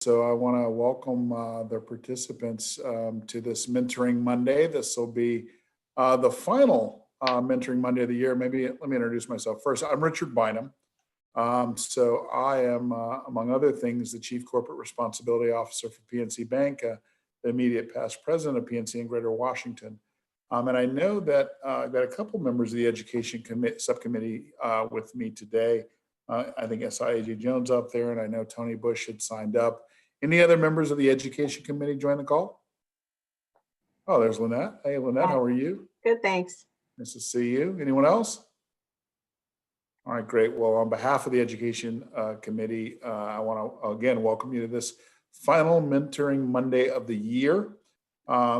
So I want to welcome the participants to this Mentoring Monday. This will be the final Mentoring Monday of the year. Maybe let me introduce myself first. I'm Richard Bynum. So I am, among other things, the Chief Corporate Responsibility Officer for PNC Bank, the immediate past president of PNC in Greater Washington. And I know that I've got a couple members of the Education Subcommittee with me today. I think SIAG Jones up there, and I know Tony Bush had signed up. Any other members of the Education Committee join the call? Oh, there's Lynette. Hey, Lynette, how are you? Good, thanks. Nice to see you. Anyone else? All right, great. Well, on behalf of the Education Committee, I want to again welcome you to this final Mentoring Monday of the year.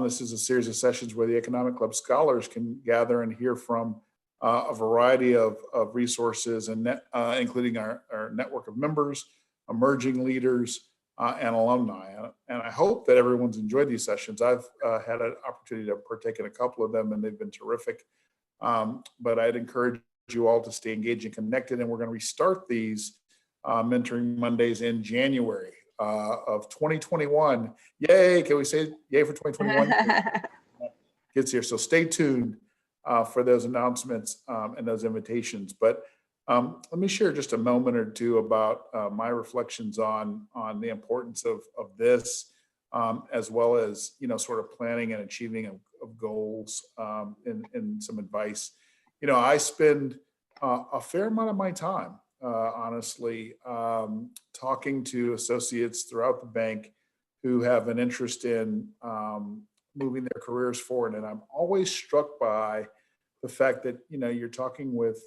This is a series of sessions where the Economic Club scholars can gather and hear from a variety of resources, and including our network of members, emerging leaders, and alumni. And I hope that everyone's enjoyed these sessions. I've had an opportunity to partake in a couple of them, and they've been terrific. But I'd encourage you all to stay engaged and connected, and we're going to restart these Mentoring Mondays in January of 2021. Yay! Can we say yay for 2021? Gets here. So stay tuned for those announcements and those invitations. But let me share just a moment or two about my reflections on the importance of this, as well as sort of planning and achieving of goals, and some advice. I spend a fair amount of my time, honestly, talking to associates throughout the bank who have an interest in moving their careers forward, and I'm always struck by the fact that you're talking with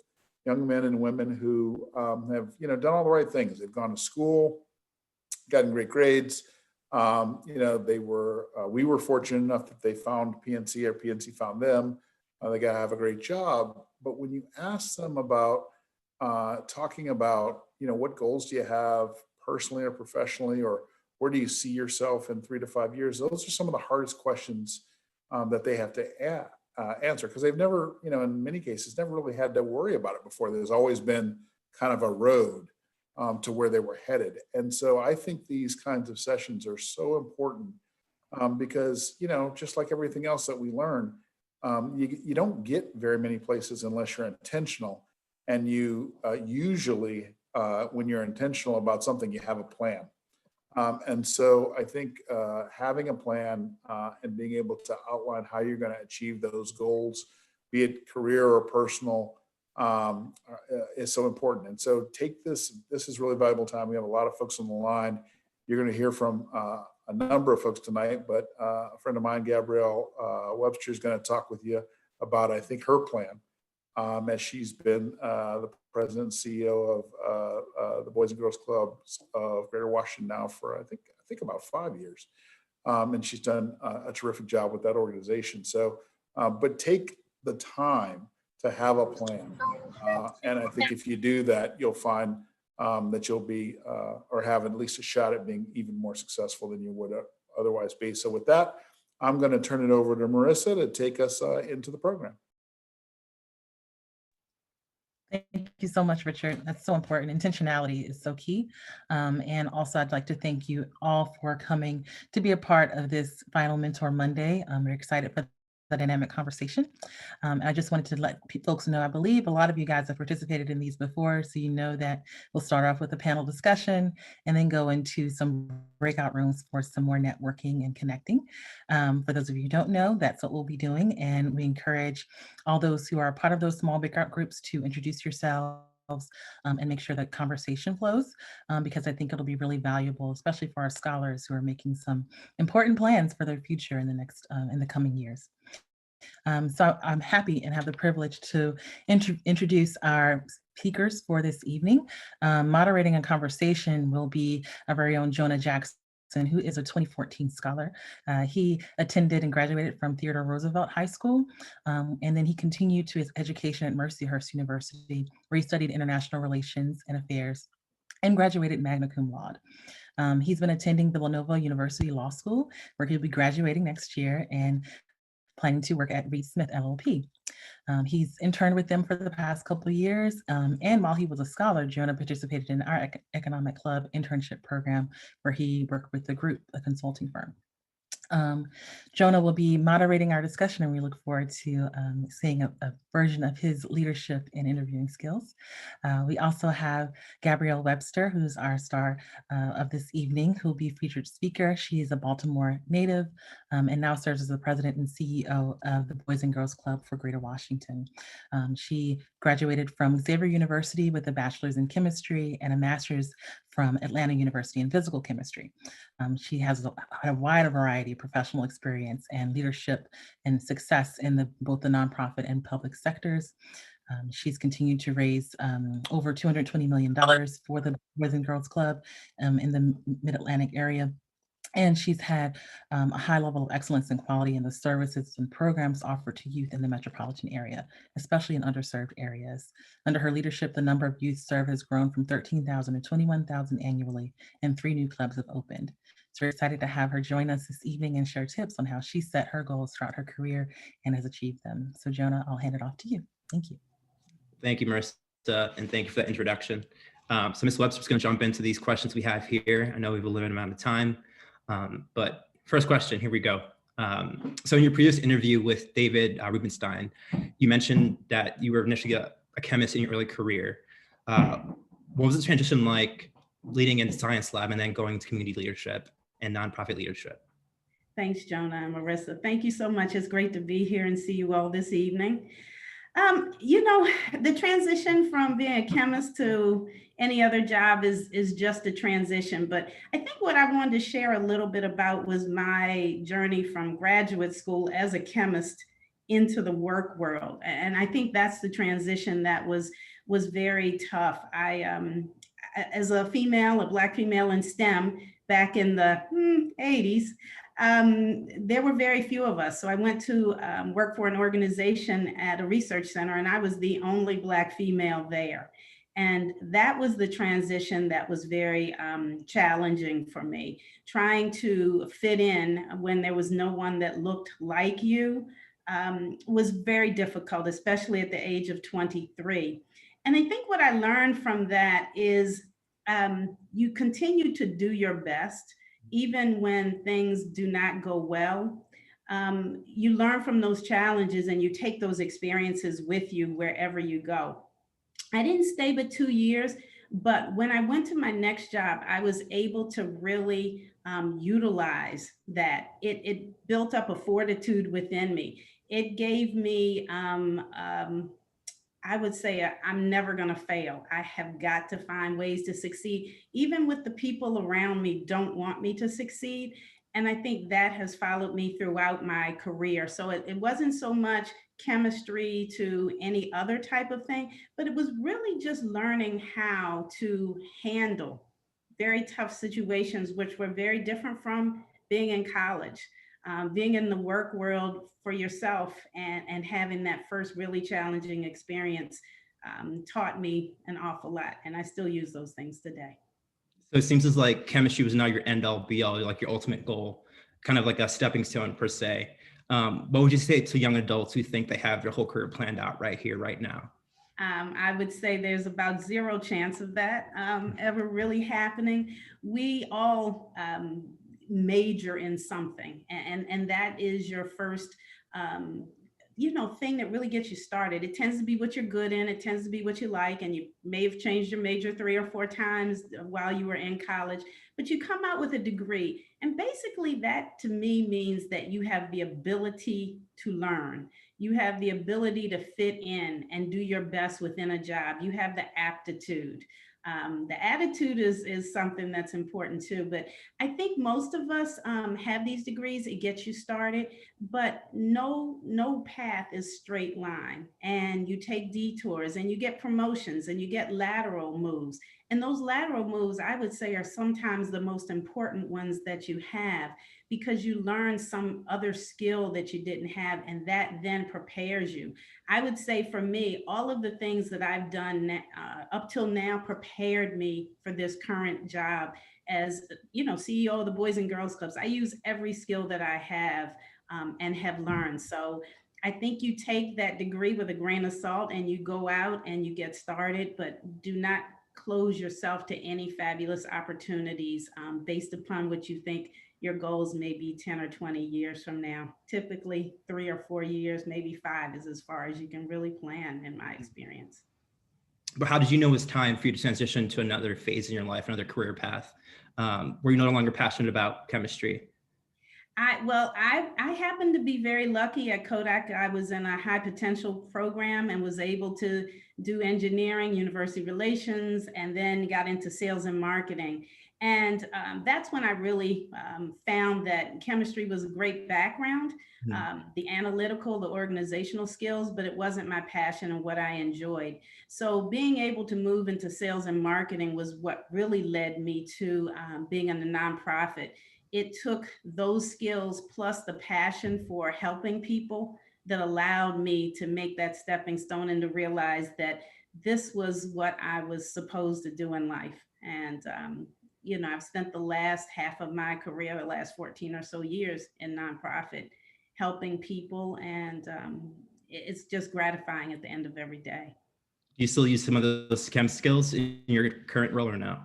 young men and women who have done all the right things. They've gone to school, gotten great grades. We were fortunate enough that they found PNC or PNC found them. They got to have a great job. But when you ask them about talking about what goals do you have personally or professionally, or where do you see yourself in 3 to 5 years, those are some of the hardest questions that they have to answer, because they've never, in many cases, never really had to worry about it before. There's always been kind of a road to where they were headed. And so I think these kinds of sessions are so important because, just like everything else that we learn, you don't get very many places unless you're intentional. And you usually, when you're intentional about something, you have a plan. And so I think having a plan and being able to outline how you're going to achieve those goals, be it career or personal, is so important. And so take this is really valuable time. We have a lot of folks on the line. You're going to hear from a number of folks tonight, but a friend of mine, Gabrielle Webster, is going to talk with you about, I think, her plan, as she's been the president and CEO of the Boys and Girls Clubs of Greater Washington now for I think about 5 years, and she's done a terrific job with that organization. So, but take the time to have a plan, and I think if you do that, you'll find that you'll be or have at least a shot at being even more successful than you would otherwise be. So, with that, I'm going to turn it over to Marissa to take us into the program. Thank you so much, Richard. That's so important. Intentionality is so key. And also, I'd like to thank you all for coming to be a part of this final Mentor Monday. We're excited for the dynamic conversation. I just wanted to let folks know, I believe a lot of you guys have participated in these before, so you know that we'll start off with a panel discussion and then go into some breakout rooms for some more networking and connecting. For those of you who don't know, that's what we'll be doing, and we encourage all those who are a part of those small breakout groups to introduce yourselves and make sure that conversation flows, because I think it'll be really valuable, especially for our scholars who are making some important plans for their future in the coming years. So I'm happy and have the privilege to introduce our speakers for this evening. Moderating a conversation will be our very own Jonah Jackson, who is a 2014 scholar. He attended and graduated from Theodore Roosevelt High School, and then he continued to his education at Mercyhurst University, where he studied international relations and affairs and graduated magna cum laude. He's been attending Villanova University Law School, where he'll be graduating next year and planning to work at Reed Smith LLP. He's interned with them for the past couple of years. And while he was a scholar, Jonah participated in our economic club internship program where he worked with the group, a consulting firm. Jonah will be moderating our discussion, and we look forward to seeing a version of his leadership and interviewing skills. We also have Gabrielle Webster, who's our star of this evening, who will be featured speaker. She is a Baltimore native and now serves as the president and CEO of the Boys and Girls Club for Greater Washington. She graduated from Xavier University with a bachelor's in chemistry and a master's from Atlanta University in physical chemistry. She has a wide variety of professional experience and leadership and success in both the nonprofit and public sectors. She's continued to raise over $220 million for the Boys and Girls Club in the Mid-Atlantic area. And she's had a high level of excellence and quality in the services and programs offered to youth in the metropolitan area, especially in underserved areas. Under her leadership, the number of youth served has grown from 13,000 to 21,000 annually, and 3 new clubs have opened. So we're excited to have her join us this evening and share tips on how she set her goals throughout her career and has achieved them. So Jonah, I'll hand it off to you. Thank you. Thank you, Marissa, and thank you for that introduction. So Ms. Webster's going to jump into these questions we have here. I know we have a limited amount of time, but first question, here we go. So in your previous interview with David Rubenstein, you mentioned that you were initially a chemist in your early career. What was the transition like leading into science lab and then going to community leadership and nonprofit leadership? Thanks, Jonah and Marissa. Thank you so much. It's great to be here and see you all this evening. You know, the transition from being a chemist to any other job is just a transition. But I think what I wanted to share a little bit about was my journey from graduate school as a chemist into the work world. And I think that's the transition that was very tough. As a female, a Black female in STEM back in the 80s, there were very few of us. So I went to work for an organization at a research center, and I was the only Black female there. And that was the transition that was very challenging for me. Trying to fit in when there was no one that looked like you was very difficult, especially at the age of 23. And I think what I learned from that is you continue to do your best, even when things do not go well. You learn from those challenges and you take those experiences with you wherever you go. I didn't stay but 2 years, but when I went to my next job, I was able to really utilize that. It built up a fortitude within me. It gave me I would say I'm never going to fail. I have got to find ways to succeed, even with the people around me don't want me to succeed. And I think that has followed me throughout my career. So it wasn't so much chemistry to any other type of thing, but it was really just learning how to handle very tough situations, which were very different from being in college. Being in the work world for yourself and having that first really challenging experience taught me an awful lot. And I still use those things today. So it seems as like chemistry was not your end all be all, like your ultimate goal, kind of like a stepping stone per se. What would you say to young adults who think they have their whole career planned out right here, right now? I would say there's about 0 chance of that ever really happening. We all major in something, and that is your first thing that really gets you started. It tends to be what you're good in, it tends to be what you like, and you may have changed your major 3 or 4 times while you were in college, but you come out with a degree. And basically that to me means that you have the ability to learn. You have the ability to fit in and do your best within a job. You have the aptitude. The attitude is something that's important too, but I think most of us have these degrees. It gets you started, but no path is straight line, and you take detours and you get promotions and you get lateral moves. And those lateral moves, I would say, are sometimes the most important ones that you have, because you learn some other skill that you didn't have, and that then prepares you. I would say for me, all of the things that I've done up till now prepared me for this current job as, CEO of the Boys and Girls Clubs. I use every skill that I have and have learned. So I think you take that degree with a grain of salt and you go out and you get started, but do not close yourself to any fabulous opportunities based upon what you think your goals may be 10 or 20 years from now. Typically 3 or 4 years, maybe 5 is as far as you can really plan in my experience. But how did you know it was time for you to transition to another phase in your life, another career path? Were you no longer passionate about chemistry? I happened to be very lucky at Kodak. I was in a high potential program and was able to do engineering, university relations, and then got into sales and marketing. And that's when I really found that chemistry was a great background, the analytical, the organizational skills, but it wasn't my passion and what I enjoyed. So being able to move into sales and marketing was what really led me to being in the nonprofit. It took those skills plus the passion for helping people that allowed me to make that stepping stone and to realize that this was what I was supposed to do in life. And, I've spent the last half of my career, the last 14 or so years in nonprofit, helping people. And it's just gratifying at the end of every day. Do you still use some of those chem skills in your current role or no?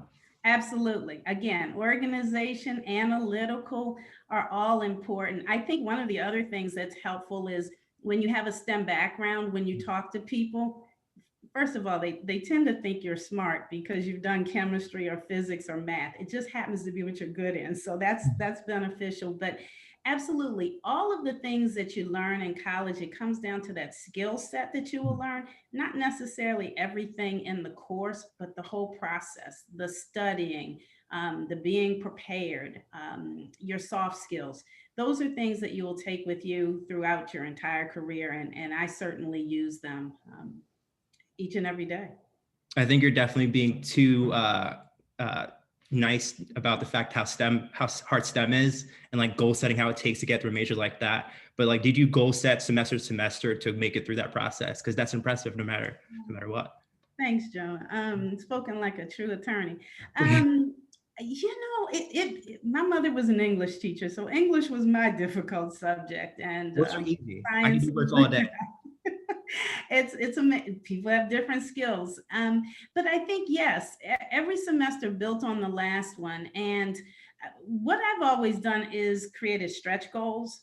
Absolutely. Again, organization, analytical are all important. I think one of the other things that's helpful is when you have a STEM background, when you talk to people, first of all, they tend to think you're smart because you've done chemistry or physics or math. It just happens to be what you're good in. So that's beneficial. But absolutely, all of the things that you learn in college, it comes down to that skill set that you will learn, not necessarily everything in the course, but the whole process, the studying, the being prepared, your soft skills. Those are things that you will take with you throughout your entire career. And I certainly use them each and every day. I think you're definitely being too nice about the fact how hard STEM is, and like goal setting, how it takes to get through a major like that. But like, did you goal set semester to semester to make it through that process? Because that's impressive no matter what. Thanks, Jonah. Spoken like a true attorney. My mother was an English teacher, so English was my difficult subject. And What's easy? I can science. do words all day. It's amazing. People have different skills. But I think, yes, every semester built on the last one. And what I've always done is created stretch goals,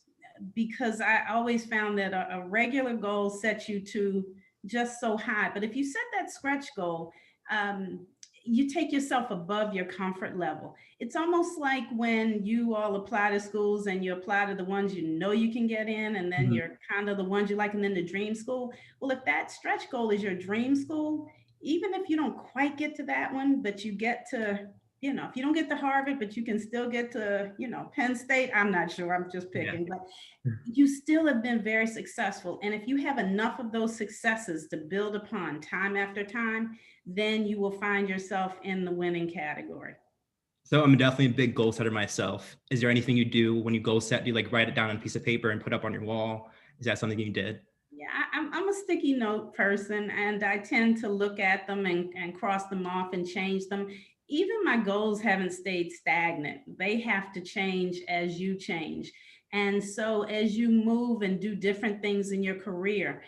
because I always found that a regular goal sets you to just so high. But if you set that stretch goal, you take yourself above your comfort level. It's almost like when you all apply to schools and you apply to the ones you know you can get in, and then you're kind of the ones you like, and then the dream school. Well, if that stretch goal is your dream school, even if you don't quite get to that one, but you get to, if you don't get to Harvard, but you can still get to, Penn State, I'm not sure, I'm just picking, but you still have been very successful. And if you have enough of those successes to build upon time after time, then you will find yourself in the winning category. So I'm definitely a big goal setter myself. Is there anything you do when you goal set? Do you like write it down on a piece of paper and put up on your wall? Is that something you did? Yeah, I'm a sticky note person, and I tend to look at them and cross them off and change them. Even my goals haven't stayed stagnant. They have to change as you change. And so as you move and do different things in your career,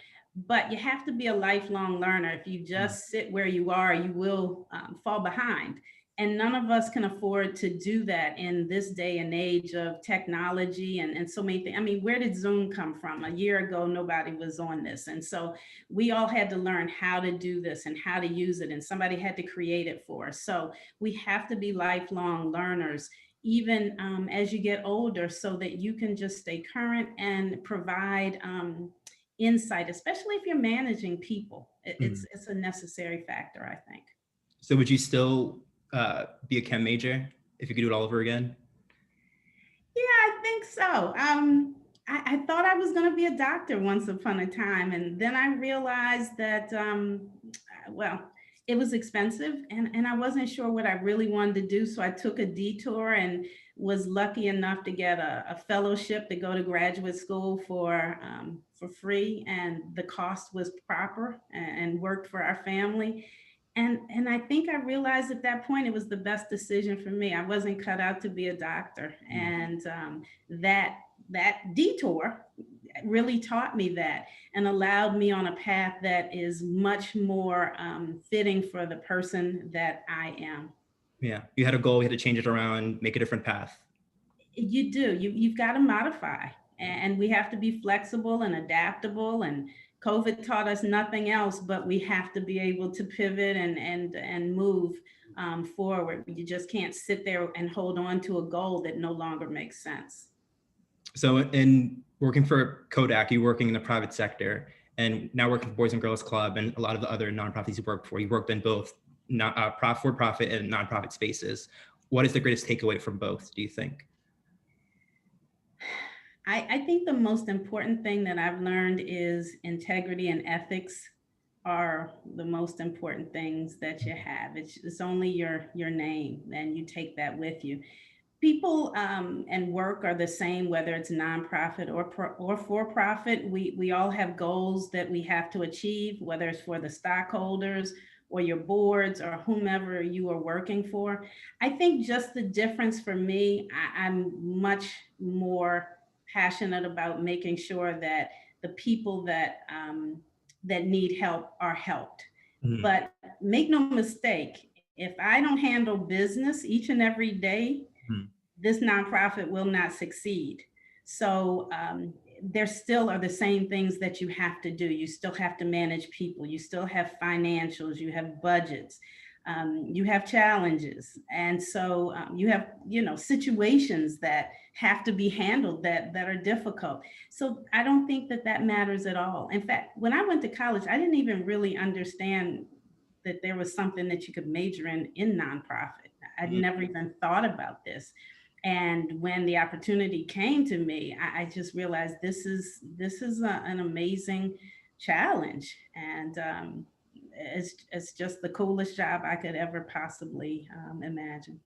but you have to be a lifelong learner. If you just sit where you are, you will fall behind. And none of us can afford to do that in this day and age of technology and so many things. I mean, where did Zoom come from? A year ago, nobody was on this. And so we all had to learn how to do this and how to use it. And somebody had to create it for us. So we have to be lifelong learners, even as you get older, so that you can just stay current and provide insight, especially if you're managing people. It's a necessary factor, I think. So would you still be a chem major if you could do it all over again? Yeah, I think so. I thought I was going to be a doctor once upon a time, and then I realized that, it was expensive, and I wasn't sure what I really wanted to do. So I took a detour and was lucky enough to get a fellowship to go to graduate school for free, and the cost was proper and worked for our family. And I think I realized at that point it was the best decision for me. I wasn't cut out to be a doctor, and that detour really taught me that and allowed me on a path that is much more fitting for the person that I am. Yeah, you had a goal, you had to change it around, make a different path. You do. You've got to modify, and we have to be flexible and adaptable. And COVID taught us nothing else, but we have to be able to pivot and move forward. You just can't sit there and hold on to a goal that no longer makes sense. So in working for Kodak, you're working in the private sector, and now working for Boys and Girls Club and a lot of the other nonprofits you worked for. You worked in both for-profit and nonprofit spaces. What is the greatest takeaway from both, do you think? I think the most important thing that I've learned is integrity and ethics are the most important things that you have. It's only your name, and you take that with you. People and work are the same, whether it's nonprofit or for profit. We all have goals that we have to achieve, whether it's for the stockholders or your boards or whomever you are working for. I think just the difference for me, I'm much more passionate about making sure that the people that that need help are helped. Mhm. But make no mistake, if I don't handle business each and every day, Mhm. this nonprofit will not succeed. So there still are the same things that you have to do. You still have to manage people. You still have financials. You have budgets. You have challenges. And so you have, situations that have to be handled that are difficult. So I don't think that matters at all. In fact, when I went to college, I didn't even really understand that there was something that you could major in nonprofit. I'd never even thought about this. And when the opportunity came to me, I just realized this is an amazing challenge, and it's just the coolest job I could ever possibly imagine.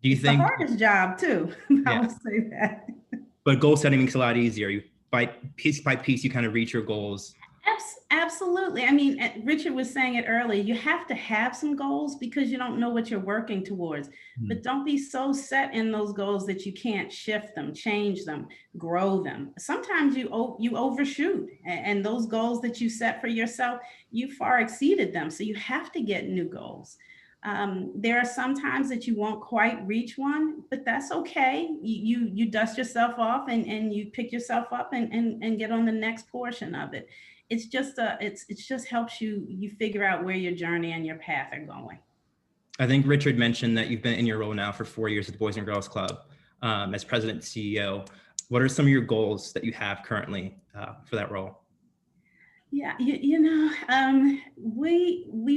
Do you It's the think, hardest job too. I yeah, would say that. but goal setting makes it a lot easier. You, by piece, you kind of reach your goals. Absolutely. I mean, Richard was saying it earlier, you have to have some goals because you don't know what you're working towards. But don't be so set in those goals that you can't shift them, change them, grow them. Sometimes you overshoot, and those goals that you set for yourself, you far exceeded them. So you have to get new goals. There are some times that you won't quite reach one, but that's okay. You dust yourself off and you pick yourself up and get on the next portion of it. It's just it's just helps you figure out where your journey and your path are going. I think Richard mentioned that you've been in your role now for 4 years at the Boys and Girls Club as president and CEO. What are some of your goals that you have currently for that role? Yeah, we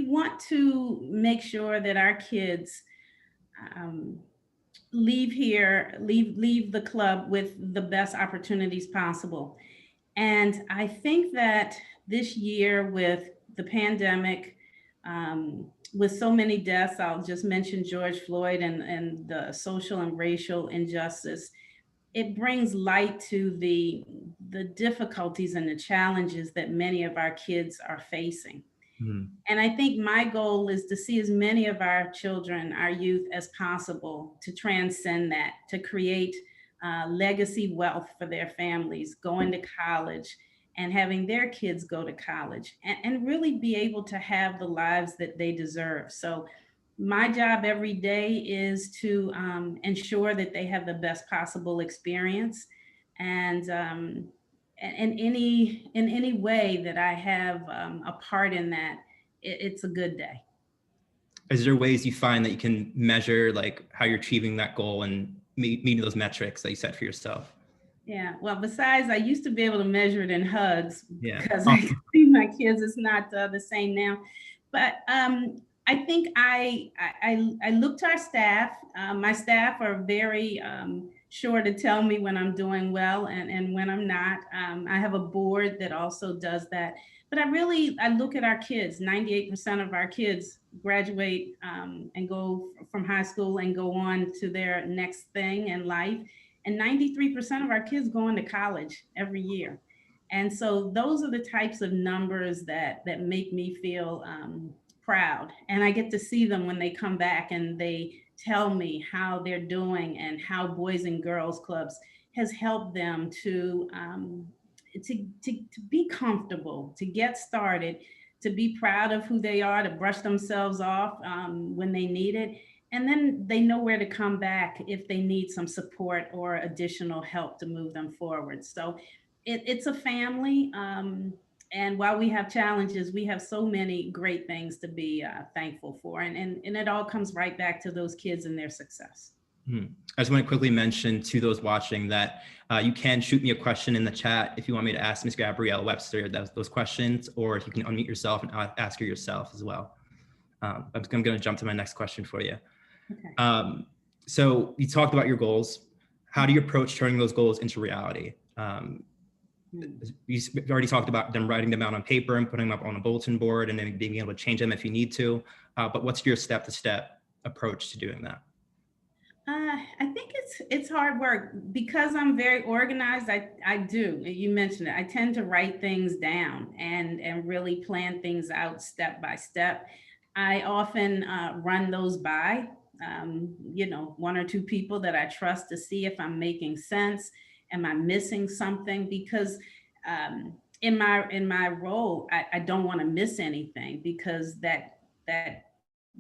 want to make sure that our kids leave the club with the best opportunities possible. And I think that this year with the pandemic, with so many deaths, I'll just mention George Floyd and the social and racial injustice, it brings light to the difficulties and the challenges that many of our kids are facing. And I think my goal is to see as many of our children, our youth as possible, to transcend that, to create legacy wealth for their families, going to college and having their kids go to college and really be able to have the lives that they deserve. So my job every day is to ensure that they have the best possible experience. And in any way that I have a part in that, it's a good day. Is there ways you find that you can measure like how you're achieving that goal and meeting those metrics that you set for yourself? Yeah, well, besides, I used to be able to measure it in hugs because Awesome. I see my kids, it's not the same now. But I think I look to our staff. My staff are very sure to tell me when I'm doing well and when I'm not. I have a board that also does that. But I look at our kids. 98% of our kids graduate and go from high school and go on to their next thing in life. And 93% of our kids go into college every year. And so those are the types of numbers that make me feel proud. And I get to see them when they come back and they tell me how they're doing and how Boys and Girls Clubs has helped them to be comfortable, to get started, to be proud of who they are, to brush themselves off when they need it. And then they know where to come back if they need some support or additional help to move them forward. So it's a family. And while we have challenges, we have so many great things to be thankful for. And it all comes right back to those kids and their success. I just want to quickly mention to those watching that you can shoot me a question in the chat if you want me to ask Ms. Gabrielle Webster those questions, or if you can unmute yourself and ask her yourself as well. I'm going to jump to my next question for you. Okay. So you talked about your goals. How do you approach turning those goals into reality? You already talked about them writing them out on paper and putting them up on a bulletin board and then being able to change them if you need to. But what's your step-to-step approach to doing that? I think it's hard work because I'm very organized. I do. You mentioned it. I tend to write things down and really plan things out step by step. I often run those by, one or two people that I trust to see if I'm making sense. Am I missing something? Because in my role, I don't want to miss anything because that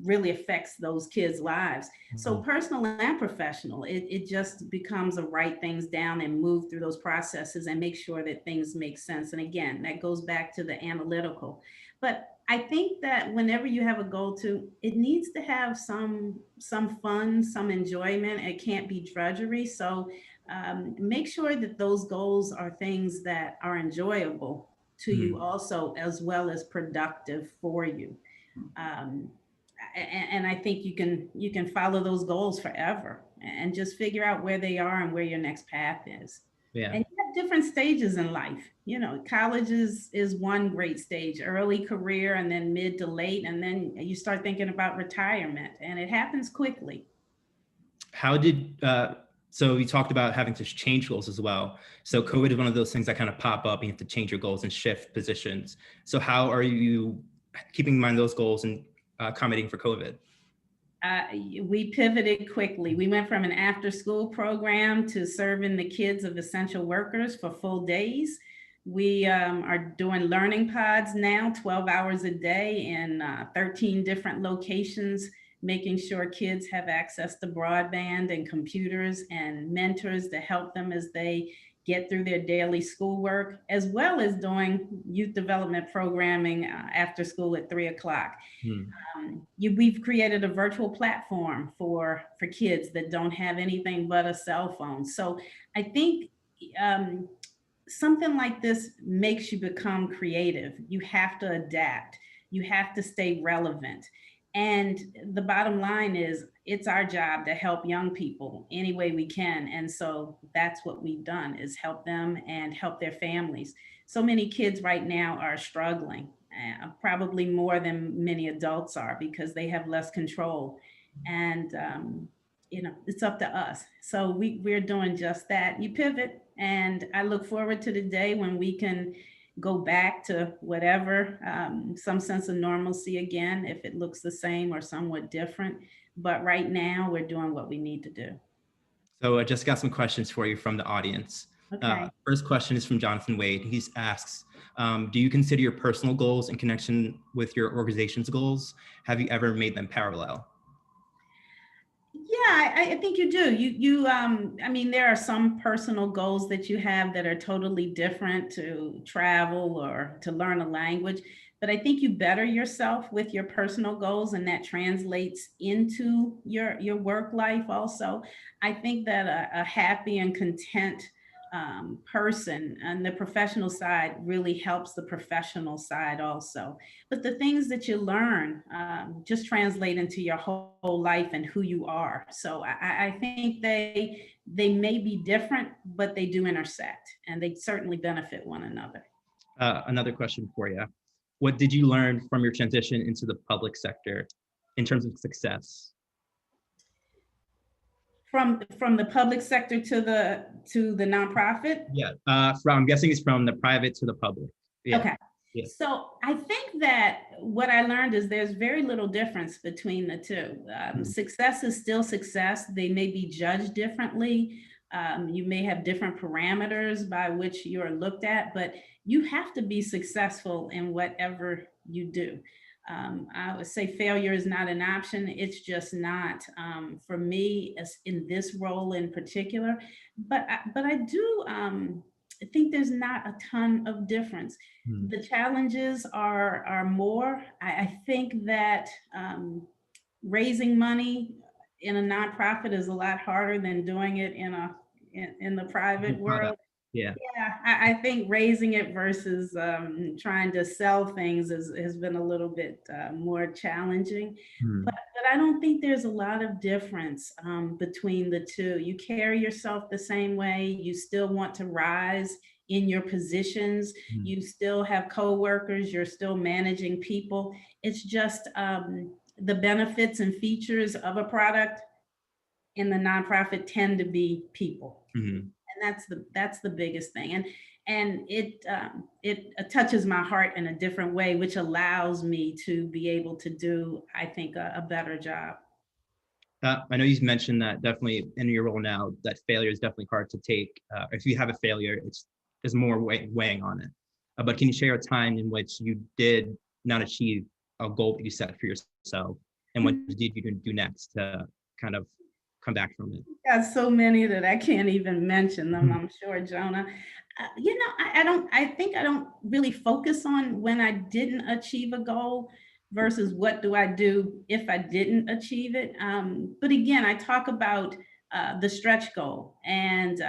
really affects those kids' lives. So personal and professional, it just becomes a write things down and move through those processes and make sure that things make sense. And again, that goes back to the analytical. But I think that whenever you have a goal it needs to have some fun, some enjoyment. It can't be drudgery. So make sure that those goals are things that are enjoyable to you also, as well as productive for you. And I think you can follow those goals forever and just figure out where they are and where your next path is. Yeah. And you have different stages in life. College is one great stage, early career, and then mid to late, and then you start thinking about retirement, and it happens quickly. How did so you talked about having to change goals as well. So COVID is one of those things that kind of pop up and you have to change your goals and shift positions. So how are you keeping in mind those goals and accommodating for COVID? We pivoted quickly. We went from an after school program to serving the kids of essential workers for full days. We are doing learning pods now, 12 hours a day in 13 different locations, making sure kids have access to broadband and computers and mentors to help them as they get through their daily schoolwork, as well as doing youth development programming after school at 3 o'clock. We've created a virtual platform for kids that don't have anything but a cell phone. So I think something like this makes you become creative. You have to adapt. You have to stay relevant. And the bottom line is it's our job to help young people any way we can. And so that's what we've done, is help them and help their families. So many kids right now are struggling, probably more than many adults are, because they have less control. And it's up to us. So we're doing just that. You pivot, and I look forward to the day when we can go back to whatever, some sense of normalcy again, if it looks the same or somewhat different. But right now we're doing what we need to do. So I just got some questions for you from the audience. Okay. First question is from Jonathan Wade. He asks, do you consider your personal goals in connection with your organization's goals? Have you ever made them parallel? Yeah, I think you do. I mean, there are some personal goals that you have that are totally different, to travel or to learn a language, but I think you better yourself with your personal goals, and that translates into your work life also. I think that a happy and content person on the professional side really helps the professional side also. But the things that you learn just translate into your whole life and who you are. So I think they may be different, but they do intersect, and they certainly benefit one another. Another question for you. What did you learn from your transition into the public sector in terms of success? From the public sector to the nonprofit? Yeah, I'm guessing it's from the private to the public. Yeah. Okay. Yeah. So I think that what I learned is there's very little difference between the two. Success is still success. They may be judged differently. You may have different parameters by which you're looked at, but you have to be successful in whatever you do. I would say failure is not an option. It's just not for me as in this role in particular. But I do I think there's not a ton of difference. The challenges are more. I think that raising money in a nonprofit is a lot harder than doing it in the private world. Yeah. Yeah, I think raising it versus trying to sell things has been a little bit more challenging. But I don't think there's a lot of difference between the two. You carry yourself the same way. You still want to rise in your positions. You still have coworkers. You're still managing people. It's just the benefits and features of a product in the nonprofit tend to be people. And that's the biggest thing. And it touches my heart in a different way, which allows me to be able to do, I think, a better job. I know you mentioned that definitely in your role now, that failure is definitely hard to take. If you have a failure, there's more weighing on it. But can you share a time in which you did not achieve a goal that you set for yourself, and what did you do next to kind of come back from it? Got so many that I can't even mention them, I'm sure, Jonah. I think I don't really focus on when I didn't achieve a goal versus what do I do if I didn't achieve it. But again, I talk about the stretch goal. And,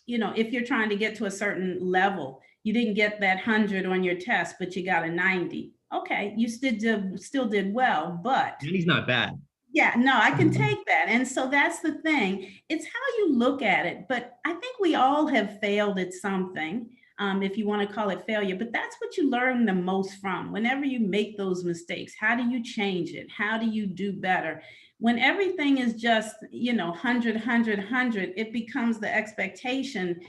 if you're trying to get to a certain level, you didn't get that 100 on your test, but you got a 90. Okay, you still did well, but. And he's not bad. Yeah, no, I can take that. And so that's the thing. It's how you look at it. But I think we all have failed at something, if you want to call it failure. But that's what you learn the most from. Whenever you make those mistakes, how do you change it? How do you do better? When everything is just, 100, 100, 100, it becomes the expectation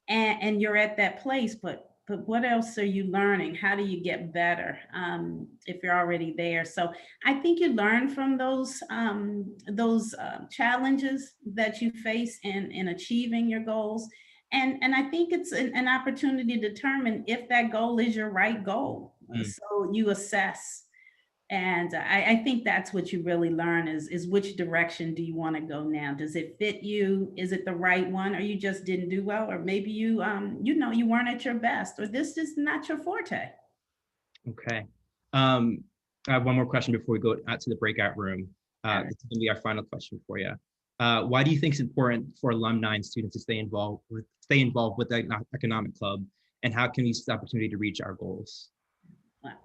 and you're at that place. But what else are you learning? How do you get better if you're already there? So I think you learn from those challenges that you face in achieving your goals. And I think it's an opportunity to determine if that goal is your right goal. So you assess. And I think that's what you really learn is which direction do you want to go now? Does it fit you? Is it the right one? Or you just didn't do well? Or maybe you weren't at your best, or this is not your forte. Okay. I have one more question before we go out to the breakout room. This is going to be our final question for you. Why do you think it's important for alumni and students to stay involved with the economic club? And how can we use this opportunity to reach our goals?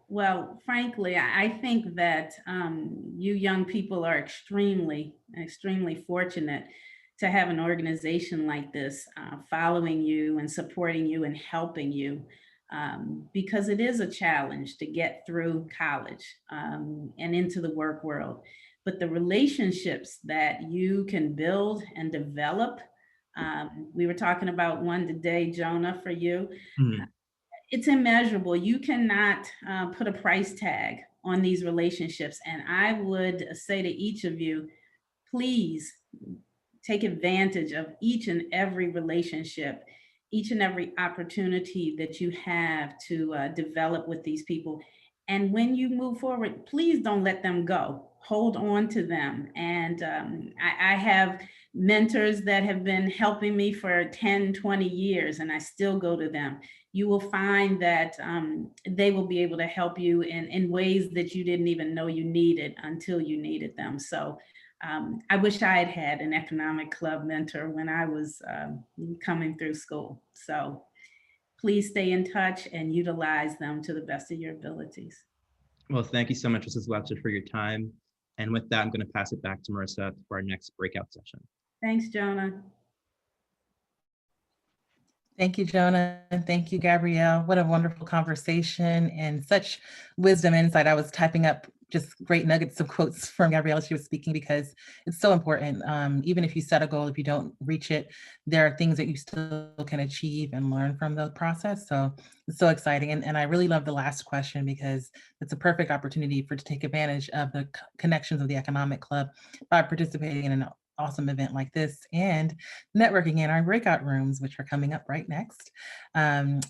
Well, frankly, I think that you young people are extremely fortunate to have an organization like this following you and supporting you and helping you, because it is a challenge to get through college and into the work world. But the relationships that you can build and develop, we were talking about one today, Jonah, for you. It's immeasurable. You cannot put a price tag on these relationships. And I would say to each of you, please take advantage of each and every relationship, each and every opportunity that you have to develop with these people. And when you move forward, please don't let them go. Hold on to them. And I have mentors that have been helping me for 10, 20 years, and I still go to them. You will find that they will be able to help you in ways that you didn't even know you needed until you needed them. So I wish I had had an economic club mentor when I was coming through school. So please stay in touch and utilize them to the best of your abilities. Well, thank you so much, Mrs. Webster, for your time. And with that, I'm going to pass it back to Marissa for our next breakout session. Thanks, Jonah. Thank you, Jonah. And thank you, Gabrielle. What a wonderful conversation and such wisdom insight. I was typing up just great nuggets of quotes from Gabrielle as she was speaking, because it's so important. Even if you set a goal, if you don't reach it, there are things that you still can achieve and learn from the process. So it's so exciting. And I really love the last question, because it's a perfect opportunity to take advantage of the connections of the Economic Club by participating in an awesome event like this and networking in our breakout rooms, which are coming up right next.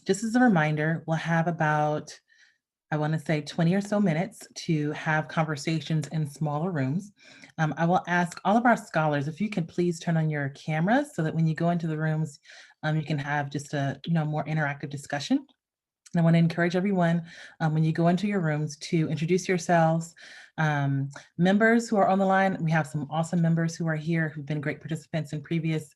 Just as a reminder, we'll have about, I want to say 20 or so minutes to have conversations in smaller rooms. I will ask all of our scholars if you could please turn on your cameras so that when you go into the rooms, you can have just a more interactive discussion. And I want to encourage everyone when you go into your rooms to introduce yourselves. Members who are on the line, we have some awesome members who are here who've been great participants in previous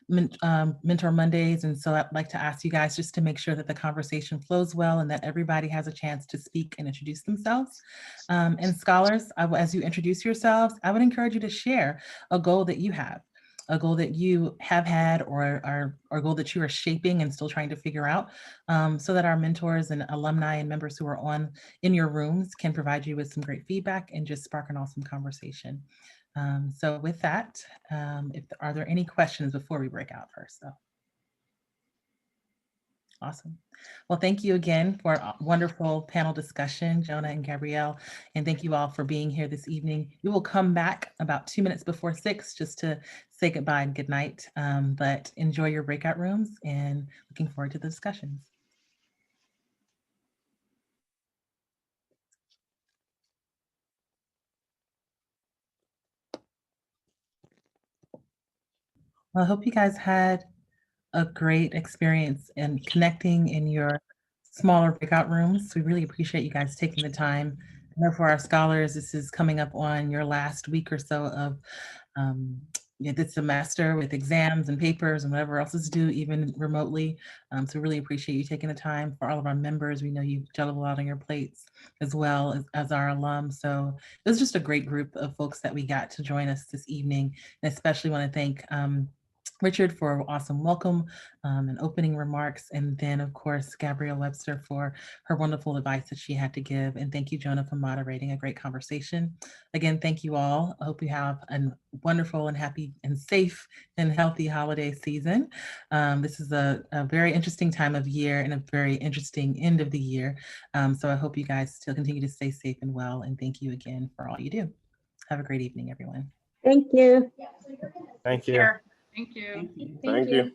Mentor Mondays. And so I'd like to ask you guys just to make sure that the conversation flows well and that everybody has a chance to speak and introduce themselves. And scholars, as you introduce yourselves, I would encourage you to share a goal that you have, a goal that you have had, or a goal that you are shaping and still trying to figure out, so that our mentors and alumni and members who are in your rooms can provide you with some great feedback and just spark an awesome conversation. So with that, are there any questions before we break out first though? Awesome. Well, thank you again for a wonderful panel discussion, Jonah and Gabrielle, and thank you all for being here this evening. We will come back about 2 minutes before 6 just to say goodbye and good night, but enjoy your breakout rooms and looking forward to the discussions. Well, I hope you guys had a great experience in connecting in your smaller breakout rooms. We really appreciate you guys taking the time. I know for our scholars, this is coming up on your last week or so of this semester with exams and papers and whatever else is due, even remotely. So we really appreciate you taking the time. For all of our members, we know you've juggled a lot on your plates as well as our alums. So it was just a great group of folks that we got to join us this evening. And especially want to thank Richard for an awesome welcome and opening remarks. And then of course, Gabrielle Webster for her wonderful advice that she had to give. And thank you, Jonah, for moderating a great conversation. Again, thank you all. I hope you have a wonderful and happy and safe and healthy holiday season. This is a very interesting time of year and a very interesting end of the year. So I hope you guys still continue to stay safe and well. And thank you again for all you do. Have a great evening, everyone. Thank you. Thank you. Sure. Thank you. Thank you. Thank you.